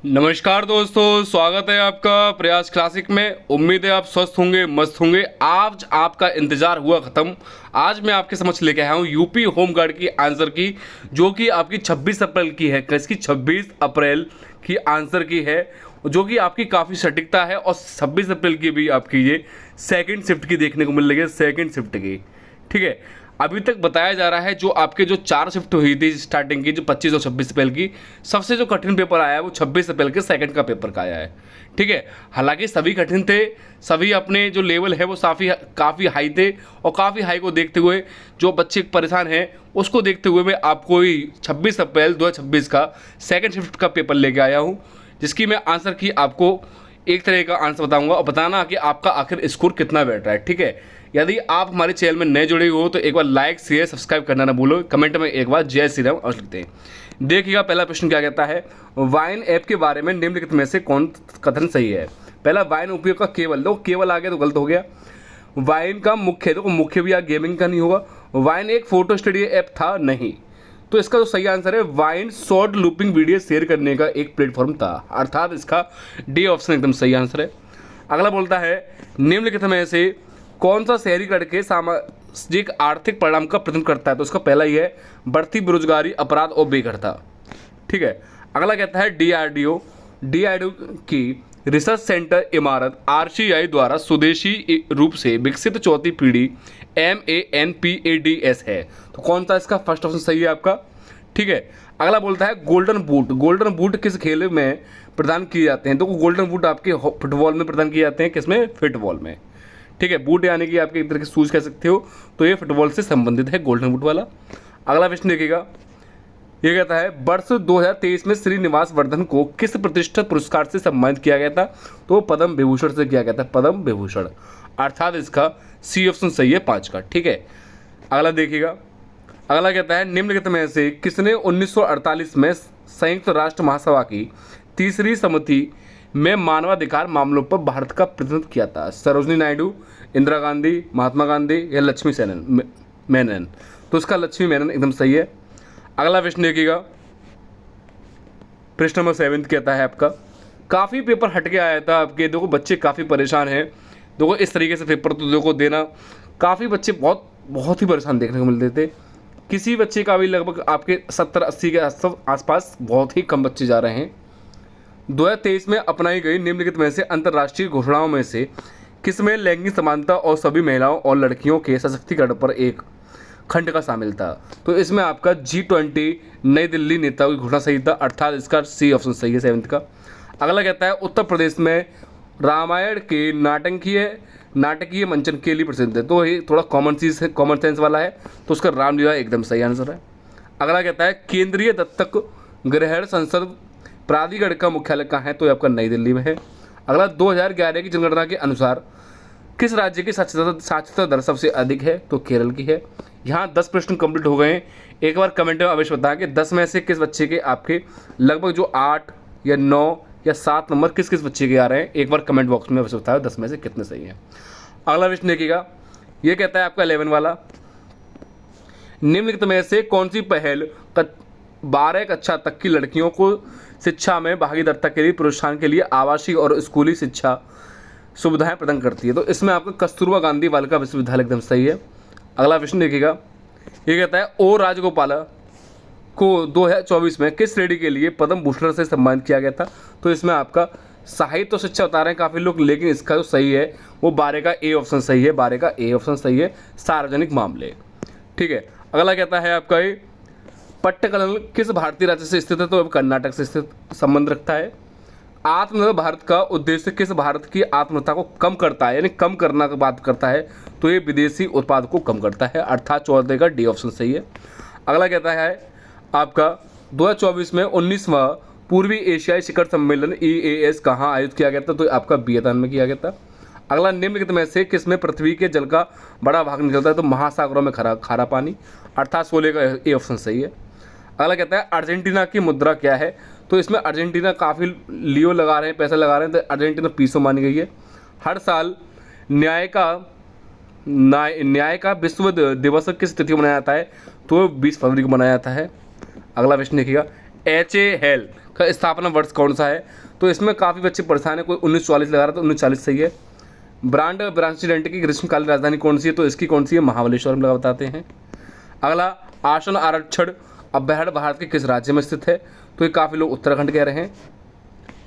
नमस्कार दोस्तों, स्वागत है आपका प्रयास क्लासिक में। उम्मीद है आप स्वस्थ होंगे, मस्त होंगे। आज आपका इंतजार हुआ ख़त्म। आज मैं आपके समक्ष लेके आया हूँ यूपी होम गार्ड की आंसर की, जो कि आपकी 26 अप्रैल की है। किसकी? 26 अप्रैल की आंसर की है, जो कि आपकी काफ़ी सटीकता है। और 26 अप्रैल की भी आपकी ये सेकेंड शिफ्ट की देखने को मिल रही है, सेकेंड शिफ्ट की। ठीक है, अभी तक बताया जा रहा है जो आपके जो 4 शिफ्ट हुई थी स्टार्टिंग की, जो 25 और 26 अप्रैल की, सबसे जो कठिन पेपर आया है वो 26 अप्रैल के सेकंड का पेपर का आया है। ठीक है, हालांकि सभी कठिन थे, सभी अपने जो लेवल है वो काफ़ी हाई थे। और काफ़ी हाई को देखते हुए जो बच्चे परेशान हैं उसको देखते हुए मैं आपको ही 26 अप्रैल 2026 का सेकेंड शिफ्ट का पेपर लेके आया हूँ, जिसकी मैं आंसर की आपको एक तरह का आंसर बताऊंगा और बताना कि आपका आखिर स्कोर कितना बैठ रहा है। ठीक है, यदि आप हमारे चैनल में नए जुड़े हो तो एक बार लाइक शेयर सब्सक्राइब करना ना भूलो। कमेंट में एक बार जय श्री राम अवश्य लिखते हैं। देखिएगा पहला प्रश्न क्या कहता है, वाइन ऐप के बारे में निम्नलिखित में से कौन कथन सही है। पहला, वाइन उपयोग का केवल, देखो केवल आ गया तो गलत हो गया। वाइन का मुख्य, देखो मुख्य भी गेमिंग का नहीं होगा। वाइन एक फोटो स्टडी ऐप था, नहीं। तो इसका जो सही आंसर है, wine short looping video share करने का एक प्लेटफॉर्म था, अर्थात इसका डी ऑप्शन एकदम सही आंसर है। अगला बोलता है, निम्नलिखित में से कौन सा शहरीकरण के सामाजिक आर्थिक परिणाम का प्रतिनिधित्व करता है। तो इसका पहला ही है, बढ़ती बेरोजगारी, अपराध और बेघरता। ठीक है, अगला कहता है, डीआरडीओ की रिसर्च सेंटर इमारत आरसीआई द्वारा स्वदेशी रूप से विकसित चौथी पीढ़ी MANPADS है। तो कौन सा इसका फर्स्ट ऑप्शन सही है आपका। ठीक है, अगला बोलता है, गोल्डन बूट किस खेल में प्रदान किए जाते हैं। तो गोल्डन बूट आपके फुटबॉल में प्रदान किए जाते हैं, किसमें? फुटबॉल में। ठीक है, बूट यानी कि आपके एक तरह के शूज कह सकते हो, तो ये फुटबॉल से संबंधित है, गोल्डन बूट वाला। अगला प्रश्न देखिएगा, ये कहता है, वर्ष 2023 में श्रीनिवास वर्धन को किस प्रतिष्ठित पुरस्कार से सम्मानित किया गया था। तो पद्म विभूषण से किया गया था, पद्म विभूषण, अर्थात इसका सी ऑप्शन सही है 5 का। ठीक है, अगला देखिएगा, अगला कहता है, निम्नलिखित में से किसने 1948 में संयुक्त राष्ट्र महासभा की तीसरी समिति में मानवाधिकार मामलों पर भारत का प्रतिनिधित्व किया था। सरोजनी नायडू, इंदिरा गांधी, महात्मा गांधी या लक्ष्मी मेनन। तो इसका लक्ष्मी मेनन एकदम सही है। अगला प्रश्न देखिएगा, प्रश्न नंबर 7 कहता है आपका, काफ़ी पेपर हट के आया था आपके, देखो बच्चे काफ़ी परेशान हैं। देखो इस तरीके से पेपर तो देखो देना, काफ़ी बच्चे बहुत ही परेशान देखने को मिलते थे। किसी बच्चे का भी लगभग आपके 70-80 के आसपास बहुत ही कम बच्चे जा रहे हैं। 2023 में अपनाई गई निम्नलिखित में से अंतर्राष्ट्रीय घोषणाओं में से किसमें लैंगिक समानता और सभी महिलाओं और लड़कियों के सशक्तिकरण पर एक खंड का शामिल था। तो इसमें आपका G20 नई दिल्ली नेताओं की घोषणा सही था, अर्थात इसका सी ऑप्शन सही है 7 का। अगला कहता है, उत्तर प्रदेश में रामायण के नाटकीय मंचन के लिए प्रसिद्ध है। तो ये थोड़ा कॉमन सेंस वाला है, तो उसका रामलीला एकदम सही आंसर है। अगला कहता है, केंद्रीय दत्तक ग्रहण संसद प्राधिकरण का मुख्यालय कहाँ है। तो ये आपका नई दिल्ली में है। अगला, 2011 की जनगणना के अनुसार किस राज्य की साक्षरता दर सबसे अधिक है। तो केरल की है। यहाँ 10 प्रश्न कंप्लीट हो गए हैं। एक बार कमेंट में अवश्य बताएं कि 10 में से किस बच्चे के आपके लगभग जो 8 या 9 या 7 नंबर किस किस बच्चे के आ रहे हैं। एक बार कमेंट बॉक्स में अवश्य बताओ 10 में से कितने सही हैं। अगला प्रश्न देखिएगा, ये कहता है आपका 11 वाला, निम्नलिखित में से कौन सी पहल 12 कक्षा तक की लड़कियों को शिक्षा में भागीदारिता के लिए प्रोत्साहन के लिए आवासीय और स्कूली शिक्षा सुविधाएं प्रदान करती है। तो इसमें आपका कस्तूरबा गांधी बालिका विश्वविद्यालय एकदम सही है। अगला प्रश्न देखिएगा, ये कहता है, ओ राजगोपाला को 2024 में किस श्रेणी के लिए पद्म भूषण से सम्मानित किया गया था। तो इसमें आपका साहित्य शिक्षा बता रहे हैं काफ़ी लोग, लेकिन इसका जो सही है वो 12 का ए ऑप्शन सही है, 12 का ए ऑप्शन सही है, सार्वजनिक मामले। ठीक है, अगला कहता है आपका, ये पट्टकल किस भारतीय राज्य से स्थित है। तो अब कर्नाटक से स्थित संबंध रखता है। आत्मनिर्भर भारत का उद्देश्य किस भारत की आत्मनिर्भरता को कम करता है, यानी कम करना की बात करता है। तो ये विदेशी उत्पाद को कम करता है, अर्थात 14 का डी ऑप्शन सही है। अगला कहता है आपका, 2024 में 19वां पूर्वी एशियाई शिखर सम्मेलन EAS कहाँ आयोजित किया गया था। तो आपका वियतनाम में किया गया था। अगला, निम्नलिखित में से किसमें पृथ्वी के जल का बड़ा भाग निकलता है। तो महासागरों में खारा पानी, अर्थात 16 का ए ऑप्शन सही है। अगला कहता है, अर्जेंटीना की मुद्रा क्या है। तो इसमें अर्जेंटीना काफ़ी लियो लगा रहे हैं, पैसा लगा रहे हैं, तो अर्जेंटीना पीसो मानी गई है। हर साल न्याय का विश्व दिवस किस तिथि को मनाया जाता है। तो 20 फरवरी को मनाया जाता है। अगला प्रश्न देखिएगा, HAL का स्थापना वर्ष कौन सा है? तो इसमें काफ़ी बच्चे परेशान है, कोई 1940 लगा रहा था, 1940 सही है। ब्रांड ब्रांचीडेंट की ग्रीष्मकालीन राजधानी कौन सी है? तो इसकी कौन सी है? महाबलेश्वर लगा बताते हैं। अगला, आसन आरक्षण अभ्यारण्य भारत के किस राज्य में स्थित है? तो ये काफ़ी लोग उत्तराखंड कह रहे हैं।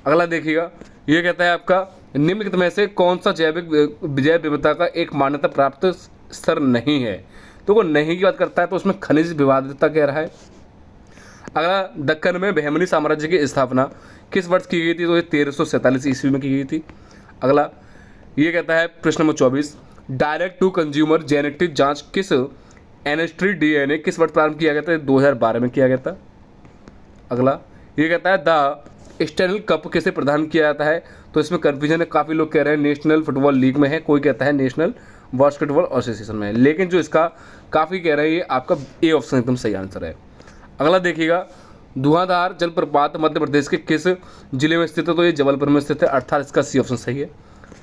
अगला देखिएगा, ये कहता है आपका निम्नलिखित में से कौन सा जैव विविधता का एक मान्यता प्राप्त स्तर नहीं है? तो वो नहीं की बात करता है तो उसमें खनिज विविधता कह रहा है। अगला, दक्कन में बहमनी साम्राज्य की स्थापना किस वर्ष की गई थी? तो ये 1347 ईस्वी में की गई थी। अगला, ये कहता है प्रश्न number 24, direct to consumer genetic जांच किस एनेस्ट्री डीएनए किस वर्ष प्रारंभ किया गया था? 2012 में किया गया था। अगला, ये कहता है द स्टैनली कप किसे प्रदान किया जाता है? तो इसमें कन्फ्यूजन है, काफ़ी लोग कह रहे हैं नेशनल फुटबॉल लीग में है, कोई कहता है नेशनल बास्केटबॉल एसोसिएशन में है, लेकिन जो इसका काफ़ी कह रहे हैं ये आपका ए ऑप्शन एकदम सही आंसर है। अगला देखिएगा, धुआंधार जलप्रपात मध्य प्रदेश के किस जिले में स्थित है? तो ये जबलपुर में स्थित है, अर्थात इसका सी ऑप्शन सही है।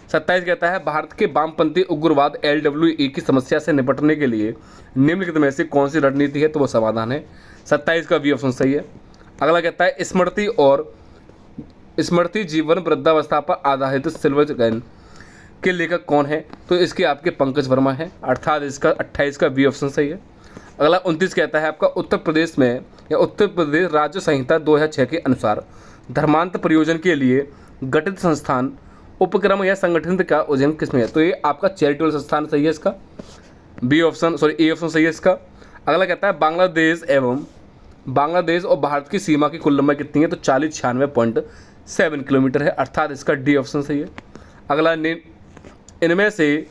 27 कहता है भारत के वामपंथी उग्रवाद LWE की समस्या से निपटने के लिए निम्नलिखित में से कौन सी रणनीति है? तो वो समाधान है, 27 का बी ऑप्शन सही है। अगला कहता है स्मृति जीवन वृद्धावस्था पर आधारित सिल्वर गन के लेखक कौन है? तो इसके आपके पंकज वर्मा है, अर्थात इसका 28 का बी ऑप्शन सही है। अगला 29 कहता है आपका उत्तर प्रदेश में या उत्तर प्रदेश राज्य संहिता 2006 के अनुसार धर्मांतर प्रयोजन के लिए गठित संस्थान उपक्रम या संगठन का उद्यम किसमें है? तो ये आपका चैरिटेबल संस्थान सही है, इसका बी ऑप्शन ए ऑप्शन सही है इसका। अगला कहता है बांग्लादेश और भारत की सीमा की कुल लंबाई कितनी है? तो 4096.7 किलोमीटर है, अर्थात इसका डी ऑप्शन सही है। अगला, इनमें से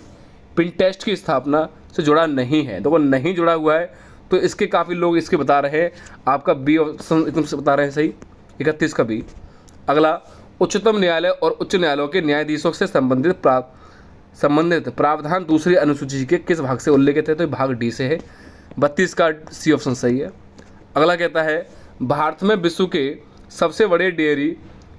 पिंटेस्ट की स्थापना से जुड़ा नहीं है, तो वो नहीं जुड़ा हुआ है, तो इसके काफ़ी लोग इसके बता रहे हैं, आपका बी ऑप्शन एकदम से बता रहे हैं सही, 31 का बी। अगला, उच्चतम न्यायालय और उच्च न्यायालयों के न्यायाधीशों से संबंधित प्रावधान दूसरी अनुसूची के किस भाग से उल्लेखित है? तो भाग डी से है, 32 का सी ऑप्शन सही है। अगला कहता है भारत में विश्व के सबसे बड़े डेयरी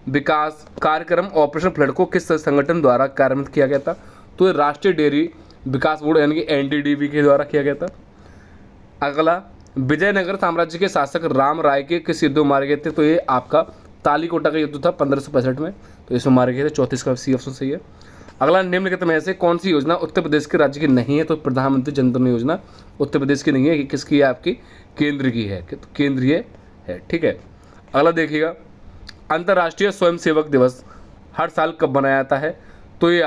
विकास कार्यक्रम ऑपरेशन फ्लड को किस संगठन द्वारा कार्यान्वित किया गया था? तो ये राष्ट्रीय डेयरी विकास बोर्ड यानी कि NDDB के द्वारा किया गया था। अगला, विजयनगर साम्राज्य के शासक राम राय के किस युद्ध में मारे गए थे? तो ये आपका तालीकोटा का युद्ध था 1565 में, तो इसमें मारे गए थे, 34 का सी ऑप्शन सही है। अगला, निम्नलिखित में से कौन सी योजना उत्तर प्रदेश के राज्य की नहीं है? तो प्रधानमंत्री जन धन योजना उत्तर प्रदेश की नहीं है, कि किसकी है? आपकी केंद्र की है, तो केंद्रीय है, ठीक है। अगला देखिएगा, अंतर्राष्ट्रीय स्वयंसेवक दिवस हर साल कब मनाया जाता है? तो ये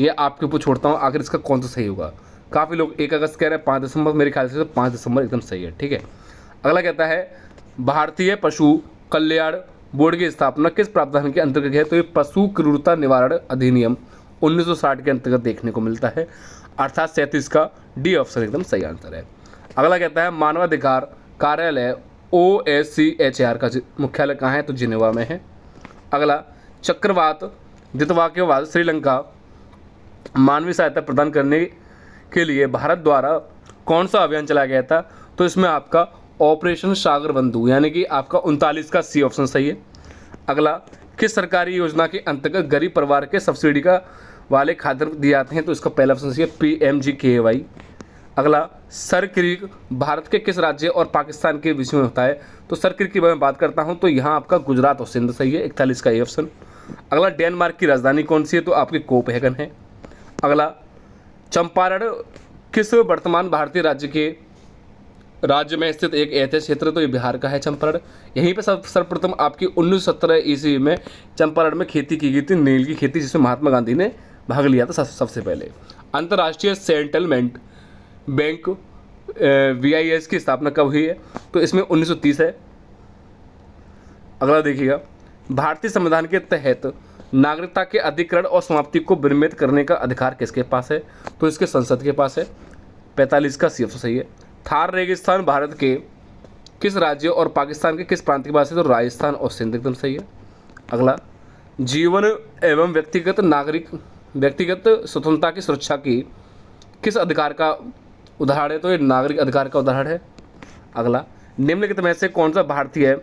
आपके ऊपर छोड़ता हूँ, आखिर इसका कौन सा सही होगा। काफ़ी लोग 1 अगस्त कह रहे हैं, 5 दिसंबर, मेरे ख्याल से तो 5 दिसंबर एकदम सही है, ठीक है। अगला कहता है भारतीय पशु कल्याण बोर्ड की स्थापना किस प्रावधान के अंतर्गत है? तो ये पशु क्रूरता निवारण अधिनियम 1960 के अंतर्गत देखने को मिलता है, अर्थात 37 का डी ऑप्शन एकदम सही आंसर है। अगला कहता है मानवाधिकार कार्यालय OSCHR का मुख्यालय कहाँ है? तो जिनेवा में है। अगला, चक्रवात जितवाक्यवाद श्रीलंका मानवीय सहायता प्रदान करने के लिए भारत द्वारा कौन सा अभियान चलाया गया था? तो इसमें आपका ऑपरेशन सागर बंधु यानी कि आपका 39 का सी ऑप्शन सही है। अगला, किस सरकारी योजना के अंतर्गत गरीब परिवार के सब्सिडी का वाले खाद्य दिए जाते हैं? तो इसका पहला ऑप्शन सही है, PMGKY। अगला, सर क्रीक भारत के किस राज्य और पाकिस्तान के विषय में होता है? तो सर क्रीक की मैं बात करता हूँ तो यहाँ आपका गुजरात और सिंध सही है, 41 का ए ऑप्शन। अगला, डेनमार्क की राजधानी कौन सी है? तो आपकी कोपेनहेगन है। अगला, चंपारण किस वर्तमान भारतीय राज्य में स्थित एक ऐतिहासिक क्षेत्र? तो ये बिहार का है चंपारण। यहीं पे सर्वप्रथम आपकी 1917 ईस्वी में चंपारण में खेती की गई थी, नील की खेती, जिसमें महात्मा गांधी ने भाग लिया था सबसे पहले। अंतर्राष्ट्रीय सेटलमेंट बैंक VIS की स्थापना कब हुई है? तो इसमें 1930 है। अगला देखिएगा, भारतीय संविधान के तहत नागरिकता के अधिकरण और समाप्ति को विनियमित करने का अधिकार किसके पास है? तो इसके संसद के पास है, 45 का सी ऑप्शन सही है। थार रेगिस्तान भारत के किस राज्य और पाकिस्तान के किस प्रांत के पास है? तो राजस्थान और सिंध एकदम सही है। अगला, जीवन एवं व्यक्तिगत स्वतंत्रता की सुरक्षा की किस अधिकार का उदाहरण है? तो ये नागरिक अधिकार का उदाहरण है। अगला, निम्नलिखित में से कौन सा भारतीय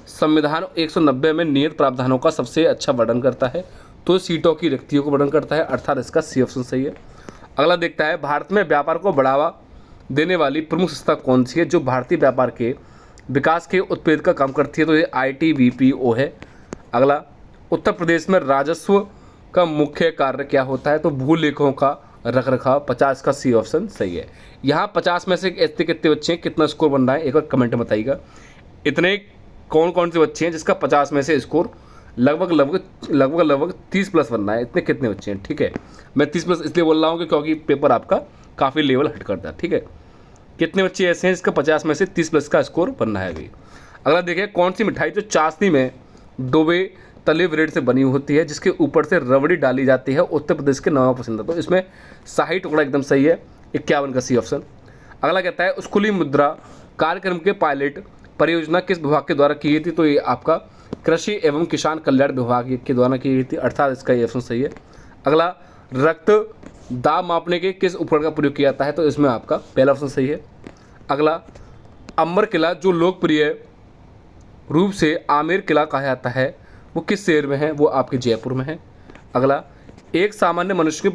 संविधान 190 में नियत प्रावधानों का सबसे अच्छा वर्णन करता है? तो सीटों की रिक्तियों को वर्णन करता है, अर्थात इसका सी ऑप्शन सही है। अगला देखता है भारत में व्यापार को बढ़ावा देने वाली प्रमुख संस्था कौन सी है जो भारतीय व्यापार के विकास के उत्पेद का काम करती है तो ये ITBPO है। अगला, उत्तर प्रदेश में राजस्व का मुख्य कार्य क्या होता है तो भूलेखों का रखरखाव। 50 का सी ऑप्शन सही है। यहाँ 50 में से ऐसे कितने बच्चे हैं, कितना स्कोर बन रहा है, एक बार कमेंट में बताइएगा। इतने कौन कौन से बच्चे हैं जिसका 50 में से स्कोर लगभग 30 प्लस बनना है, इतने कितने बच्चे हैं? ठीक है, मैं 30 प्लस इसलिए बोल रहा हूँ कि क्योंकि पेपर आपका काफ़ी लेवल हट करता है। ठीक है, कितने बच्चे ऐसे हैं जिसका 50 में से 30 प्लस का स्कोर बनना है अभी। अगला देखिए, कौन सी मिठाई जो चाशनी में डूबे तले ब्रेड से बनी होती है जिसके ऊपर से रबड़ी डाली जाती है, उत्तर प्रदेश के नवा पसंद है? तो इसमें शाही टुकड़ा एकदम सही है, 51 का सी ऑप्शन। अगला कहता है स्कूली मुद्रा कार्यक्रम के पायलट परियोजना किस विभाग के द्वारा की गई थी? तो ये आपका कृषि एवं किसान कल्याण विभाग के द्वारा की गई थी, अर्थात इसका ये ऑप्शन सही है। अगला, रक्त दाब मापने के किस उपकरण का प्रयोग किया जाता है? तो इसमें आपका पहला ऑप्शन सही है। अगला, अमर किला जो लोकप्रिय रूप से आमेर किला कहा जाता है वो किस शहर में है? वो आपके जयपुर में है। अगला, एक सामान्य मनुष्य की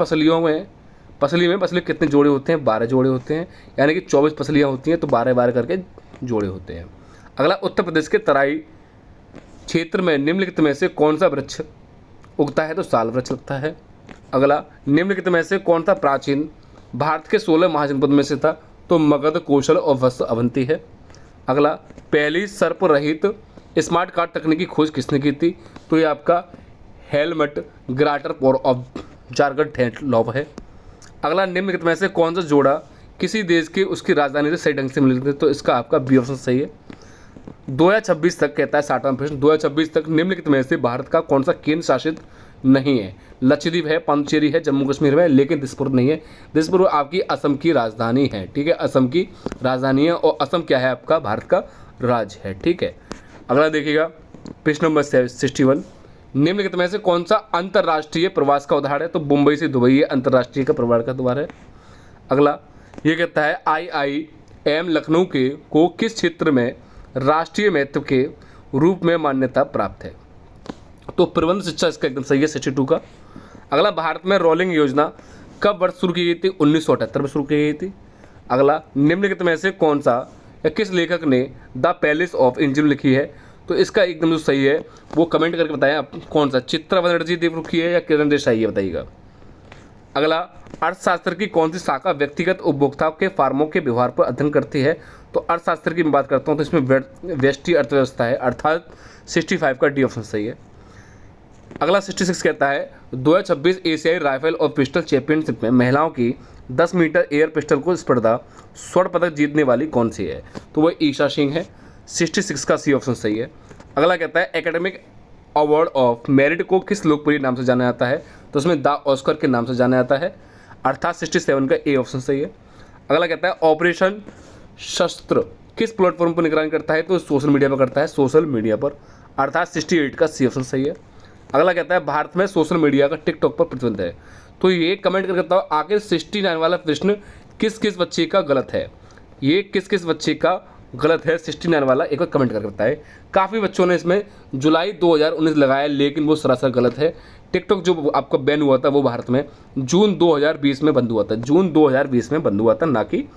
पसली में कितने जोड़े होते हैं? 12 जोड़े होते हैं, यानी कि 24 पसलियाँ होती हैं तो 12 करके जोड़े होते हैं। अगला, उत्तर प्रदेश के तराई क्षेत्र में निम्नलिखित में से कौन सा वृक्ष उगता है? तो साल वृक्ष लगता है। अगला, निम्नलिखित में से कौन सा प्राचीन भारत के 16 महाजनपद में से था? तो मगध, कौशल और वत्स अवंती है। अगला, पहली सर्प रहित स्मार्ट कार्ड तकनीक की खोज किसने की थी? तो ये आपका हेलमट ग्राटर पोर ऑफ जारगढ़ थेटलॉव है। अगला, निम्नलिखित में से कौन सा जोड़ा किसी देश की उसकी राजधानी से सही ढंग से मिलते हैं? तो इसका आपका बी ऑप्शन सही है। 2026 तक कहता है 60वां प्रश्न, 2026 तक निम्नलिखित में से भारत का कौन सा केंद्र शासित नहीं है? लक्षद्वीप है, पांडिचेरी है, जम्मू कश्मीर में, लेकिन दिसपुर नहीं है। दिसपुर आपकी असम की राजधानी है। ठीक है, असम की राजधानी है और असम क्या है? आपका भारत का राज्य है। ठीक है, अगला देखिएगा प्रश्न नंबर 61, निम्नलिखित में से कौन सा अंतर्राष्ट्रीय प्रवास का उदाहरण है? तो मुंबई से दुबई ये अंतर्राष्ट्रीय का प्रवास का उदाहरण है। अगला, ये कहता है IIM लखनऊ को किस क्षेत्र में राष्ट्रीय महत्व के रूप में मान्यता प्राप्त है? तो प्रबंध शिक्षा इसका एकदम सही है, 62 का। अगला, भारत में रोलिंग योजना कब वर्ष शुरू की गई थी? 1978 में शुरू की गई थी। अगला, निम्नलिखित में से कौन सा या किस लेखक ने द पैलेस ऑफ इंजीनियर लिखी है? तो इसका एकदम जो सही है वो कमेंट करके बताएं आप कौन सा, चित्रा बनर्जी देव रुखी है या किरण देसाई है, बताइएगा। अगला, अर्थशास्त्र की कौन सी शाखा व्यक्तिगत उपभोक्ताओं के फार्मों के व्यवहार पर अध्ययन करती है? तो अर्थशास्त्र की मैं बात करता हूँ तो इसमें व्यष्टि अर्थव्यवस्था है, अर्थात 65 का डी ऑप्शन सही है। अगला 66 कहता है 2026 एशियाई राइफल और पिस्टल चैंपियनशिप में महिलाओं की 10 मीटर एयर पिस्टल को स्पर्धा स्वर्ण पदक जीतने वाली कौन सी है? तो वह ईशा सिंह है, 66 का सी ऑप्शन सही है। अगला कहता है एकेडमिक अवार्ड ऑफ मेरिट को किस लोकप्रिय नाम से जाना जाता है? तो उसमें द ऑस्कर के नाम से जाना जाता है, अर्थात 67 का ए ऑप्शन सही है। अगला कहता है ऑपरेशन शस्त्र किस प्लेटफॉर्म पर निगरानी करता है? तो सोशल मीडिया पर करता है, सोशल मीडिया पर, अर्थात 68 का सी ऑप्शन सही है। अगला कहता है भारत में सोशल मीडिया का टिकटॉक पर प्रतिबंध है। तो ये कमेंट करके बताओ आखिर 69 वाला प्रश्न किस किस बच्चे का गलत है? ये किस किस बच्चे का गलत है 69 वाला, एक बार कमेंट करके बताएं। काफ़ी बच्चों ने इसमें जुलाई 2019 लगाया लेकिन वो सरासर गलत है। टिकटॉक जो आपका बैन हुआ था वो भारत में जून 2020 में बंद हुआ था, जून 2020 में बंद हुआ था, ना कि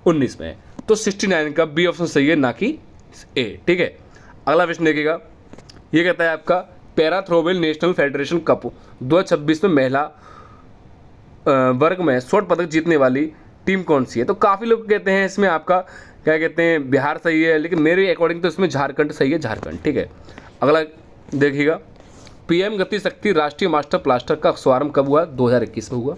19 में। तो 69 का बी ऑप्शन सही है, ना कि ए। ठीक है, अगला प्रश्न देखिएगा, ये कहता है आपका para throwball national federation cup 2026 में महिला वर्ग में स्वर्ण पदक जीतने वाली टीम कौन सी है? तो काफ़ी लोग कहते हैं इसमें आपका क्या कहते हैं बिहार सही है, लेकिन मेरे अकॉर्डिंग तो इसमें झारखंड सही है, झारखंड। ठीक है, अगला देखिएगा PM गति शक्ति राष्ट्रीय मास्टर प्लास्टर का शुभारंभ कब हुआ? 2021 में हुआ।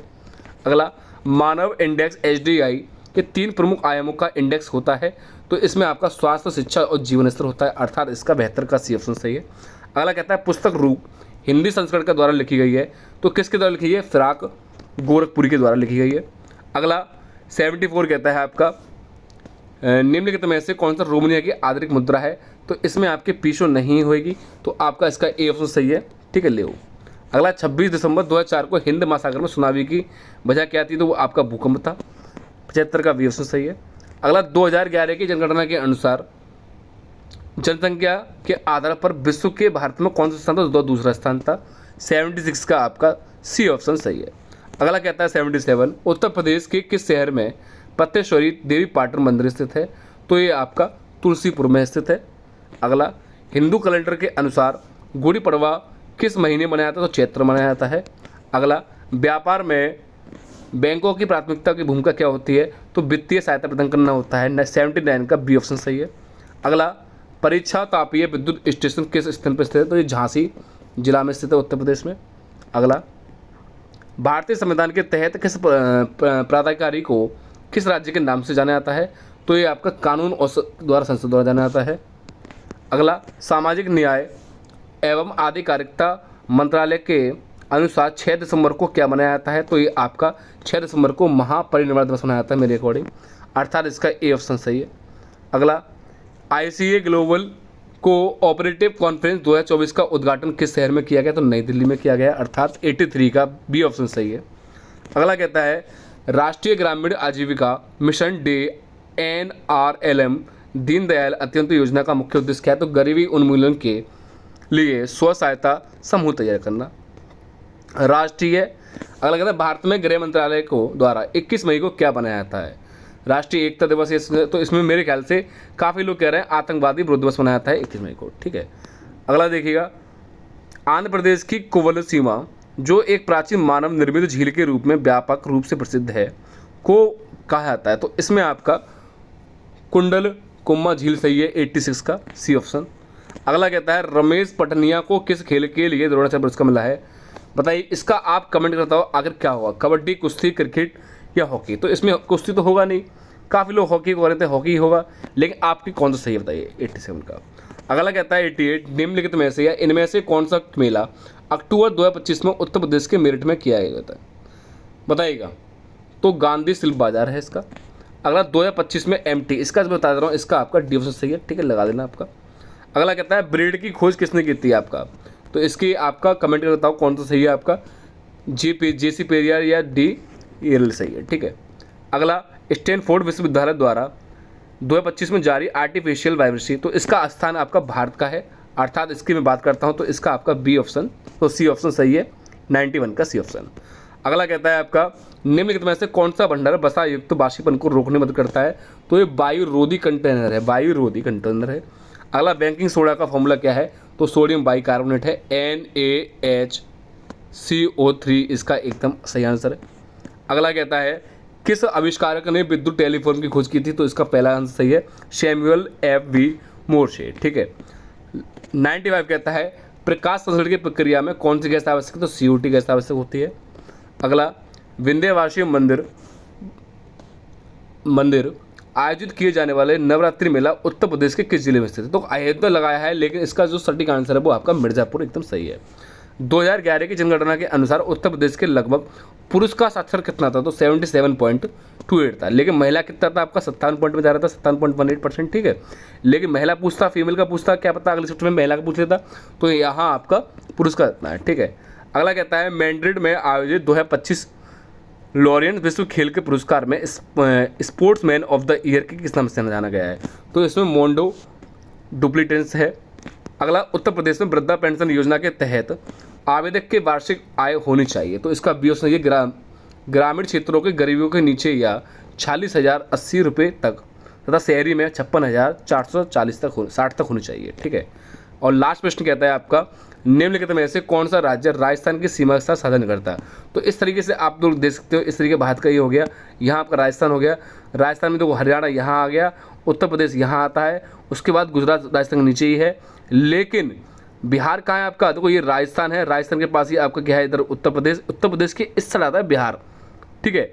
अगला, मानव इंडेक्स HDI के 3 प्रमुख आयामों का इंडेक्स होता है, तो इसमें आपका स्वास्थ्य, शिक्षा और जीवन स्तर होता है, अर्थात इसका 72 का सी ऑप्शन सही है। अगला कहता है पुस्तक रूप हिंदी संस्करण के द्वारा लिखी गई है, तो किसके द्वारा लिखी गई है? फिराक गोरखपुरी के द्वारा लिखी गई है। अगला 74 कहता है आपका निम्नलिखित में से कौन सा रोमानिया की आधुनिक मुद्रा है? तो इसमें आपके पीछो नहीं होगी, तो आपका इसका ए ऑप्शन सही है। ठीक है, ले। अगला 26 दिसंबर 2004 को हिंद महासागर में सुनामी की वजह क्या थी? तो वो आपका भूकंप था, 75 का बी ऑप्शन सही है। अगला 2011 की जनगणना के अनुसार जनसंख्या के आधार पर विश्व के भारत में कौन सा स्थान था? दूसरा स्थान था, 76 का आपका सी ऑप्शन सही है। अगला कहता है 77 उत्तर प्रदेश के किस शहर में पत्तेश्वरी देवी पाटन मंदिर स्थित है? तो ये आपका तुलसीपुर में स्थित है। अगला, हिंदू कैलेंडर के अनुसार गुड़ी पड़वा किस महीने मनाया जाता है? तो चैत्र मनाया जाता है। अगला, व्यापार में बैंकों की प्राथमिकता की भूमिका क्या होती है? तो वित्तीय सहायता प्रदान करना होता है। 79 का बी ऑप्शन सही है। अगला, परीक्षा तापीय विद्युत स्टेशन किस स्थान पर स्थित है? तो ये झांसी जिला में स्थित है, उत्तर प्रदेश में। अगला, भारतीय संविधान के तहत किस प्राधिकारी को किस राज्य के नाम से जाना जाता है? तो ये आपका कानून और द्वारा संसद द्वारा जाना जाता है। अगला, सामाजिक न्याय एवं आधिकारिकता मंत्रालय के अनुसार 6 दिसंबर को क्या मनाया जाता है? तो ये आपका 6 दिसंबर को महापरिनिर्वाण दिवस मनाया जाता है मेरे अकॉर्डिंग, अर्थात इसका ए ऑप्शन सही है। अगला, ICA ग्लोबल कोऑपरेटिव कॉन्फ्रेंस 2024 का उद्घाटन किस शहर में किया गया? तो नई दिल्ली में किया गया, अर्थात 83 का बी ऑप्शन सही है। अगला कहता है, राष्ट्रीय ग्रामीण आजीविका mission day NRLM Deendayal Antyodaya योजना का मुख्य उद्देश्य क्या है? तो गरीबी उन्मूलन के लिए स्व सहायता समूह तैयार करना। राष्ट्रीय, अगला कहता है, भारत में गृह मंत्रालय को द्वारा 21 मई को क्या बनाया जाता है? राष्ट्रीय एकता दिवस। तो इसमें मेरे ख्याल से काफ़ी लोग कह रहे हैं आतंकवादी विरोध दिवस मनाया जाता है 21 मई को, ठीक है। अगला देखिएगा, आंध्र प्रदेश की कोवल सीमा जो एक प्राचीन मानव निर्मित झील के रूप में व्यापक रूप से प्रसिद्ध है को कहा जाता है? तो इसमें आपका कुंडल कुम्मा झील सही है, 86 का सी ऑप्शन। अगला कहता है, रमेश पटनिया को किस खेल के लिए द्रोणाचार्य पुरस्कार मिला है? बताइए, इसका आप कमेंट करता हो आखिर क्या होगा, कबड्डी, कुश्ती, क्रिकेट या हॉकी? तो इसमें कुश्ती तो होगा नहीं, काफ़ी लोग हॉकी को रहे थे, हॉकी ही होगा, लेकिन आपकी कौन सा सही है बताइए, 87 का। अगला कहता है 88, निम्नलिखित में से या इनमें से कौन सा मेला अक्टूबर 2025 में उत्तर प्रदेश के मेरठ में किया गया था? बताइएगा। तो गांधी शिल्प बाजार है इसका। अगला 2025 में MT, इसका जो बता दे रहा हूँ, इसका आपका डी ऑप्शन सही है, ठीक है, लगा देना आपका। अगला कहता है, ब्रेड की खोज किसने की थी आपका? तो इसकी आपका कमेंट कर बताओ कौन सा सही है आपका, JC पेरियर या D एल सही है, ठीक है। अगला, स्टैनफोर्ड विश्वविद्यालय द्वारा 2025 में जारी आर्टिफिशियल वाइब्रेसी, तो इसका स्थान आपका भारत का है, अर्थात इसकी मैं बात करता हूँ तो इसका आपका बी ऑप्शन, तो सी ऑप्शन सही है, 91 का सी ऑप्शन। अगला कहता है आपका, निम्नलिखित में से कौन सा भंडार वसा युक्त वाष्पीकरण को रोकने में मदद करता है? तो ये वायु रोधी कंटेनर है, वायु रोधी कंटेनर है। अगला, बेकिंग सोडा का फॉर्मूला क्या है? तो सोडियम बाइकार्बोनेट है, NaHCO3 इसका एकदम सही आंसर है। अगला कहता है, किस आविष्कारक ने विद्युत टेलीफोन की खोज की थी? तो इसका पहला आंसर सही है, सैमुअल F.V. मोर्से, ठीक है। 95 कहता है, प्रकाश संश्लेषण की प्रक्रिया में कौन सी गैस आवश्यक है? तो CO2 गैस आवश्यक होती है। अगला, विंध्यवासी मंदिर आयोजित किए जाने वाले नवरात्रि मेला उत्तर प्रदेश के किस जिले में स्थित है? तो अयोध्या लगाया है, लेकिन इसका जो सटीक आंसर है वो आपका मिर्जापुर एकदम सही है। 2011 की जनगणना के अनुसार उत्तर प्रदेश के लगभग पुरुष का साक्षर कितना था? तो 77.28 था, लेकिन महिला कितना था आपका? 57 पॉइंट में जा रहा था, 57.18%, ठीक है। लेकिन महिला पूछता, फीमेल का पूछता, क्या पता अगले शिफ्ट में महिला का पूछ लेता, तो यहाँ आपका पुरुष का इतना है, ठीक है। अगला कहता है, मैड्रिड में आयोजित 2025 लॉरेंस विश्व खेल के पुरस्कार में स्पोर्ट्समैन ऑफ द ईयर की किस नाम से जाना गया है? तो इसमें मोंडो डुप्लीटेंस है। अगला, उत्तर प्रदेश में वृद्धा पेंशन योजना के तहत आवेदक के वार्षिक आय होनी चाहिए, तो इसका बी ऑप्शन ये ग्रामीण क्षेत्रों के गरीबों के नीचे या 46,080 रुपये तक तथा शहरी में 56,440 तक 60 तक होनी चाहिए, ठीक है। और लास्ट प्रश्न कहता है आपका, निम्नलिखित में से कौन सा राज्य राजस्थान की सीमा के साथ साझा नहीं करता? तो इस तरीके से आप लोग देख सकते हो, इस तरीके भारत का ये हो गया, यहाँ आपका राजस्थान हो गया, राजस्थान में तो हरियाणा यहाँ आ गया, उत्तर प्रदेश यहाँ आता है, उसके बाद गुजरात राजस्थान के नीचे ही है, लेकिन बिहार कहाँ है आपका? देखो ये राजस्थान है, राजस्थान के पास ही आपका क्या है इधर उत्तर प्रदेश के इस साइड आता है बिहार, ठीक है।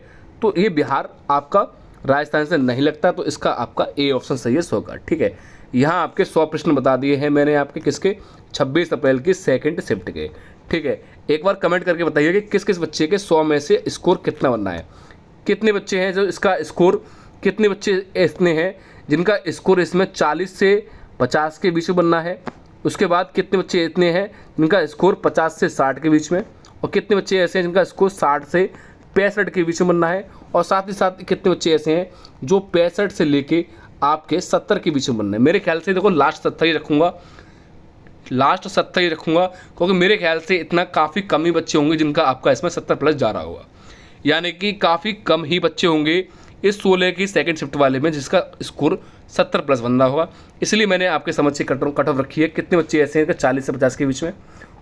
तो ये बिहार आपका राजस्थान से नहीं लगता, तो इसका आपका ए ऑप्शन सही है 100 का, ठीक है। यहाँ आपके 100 प्रश्न बता दिए हैं मैंने आपके किसके, 26 अप्रैल की सेकंड शिफ्ट के, ठीक है। एक बार कमेंट करके बताइए कि किस किस बच्चे के 100 में से स्कोर कितना बनना है, कितने बच्चे हैं जो इसका स्कोर, कितने बच्चे इतने हैं जिनका स्कोर इसमें 40 से 50 के बीच में बनना है, उसके बाद कितने बच्चे इतने हैं जिनका स्कोर 50 से 60 के बीच में, और कितने बच्चे ऐसे हैं जिनका स्कोर 60 से 65 के बीच में बनना है, और साथ ही साथ कितने बच्चे ऐसे हैं जो 65 से लेके आपके 70 के बीच में बनना है। मेरे ख्याल से देखो लास्ट 70 ही रखूँगा, लास्ट 70 ही रखूँगा, क्योंकि मेरे ख्याल से इतना काफ़ी कम ही बच्चे होंगे जिनका आपका इसमें 70 प्लस जा रहा होगा, यानी कि काफ़ी कम ही बच्चे होंगे इस 16 की सेकंड शिफ्ट वाले में जिसका स्कोर 70 प्लस बंदा होगा। इसलिए मैंने आपके समझ से कट ऑफ रखी है। कितने बच्चे ऐसे हैं कि 40 से 50 के बीच में,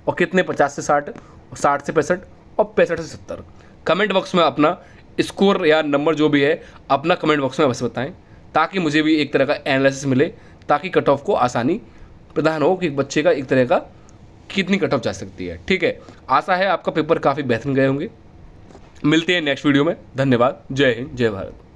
और कितने 50 से 60, 60 से 65 और 65 से 70। कमेंट बॉक्स में अपना स्कोर या नंबर जो भी है अपना कमेंट बॉक्स में अवश्य बताएं, ताकि मुझे भी एक तरह का एनालिसिस मिले, ताकि कट ऑफ को आसानी प्रदान हो कि बच्चे का एक तरह का कितनी कट ऑफ जा सकती है। ठीक है, आशा है आपका पेपर काफ़ी बेहतरीन गए होंगे। मिलते हैं नेक्स्ट वीडियो में। धन्यवाद। जय हिंद, जय भारत।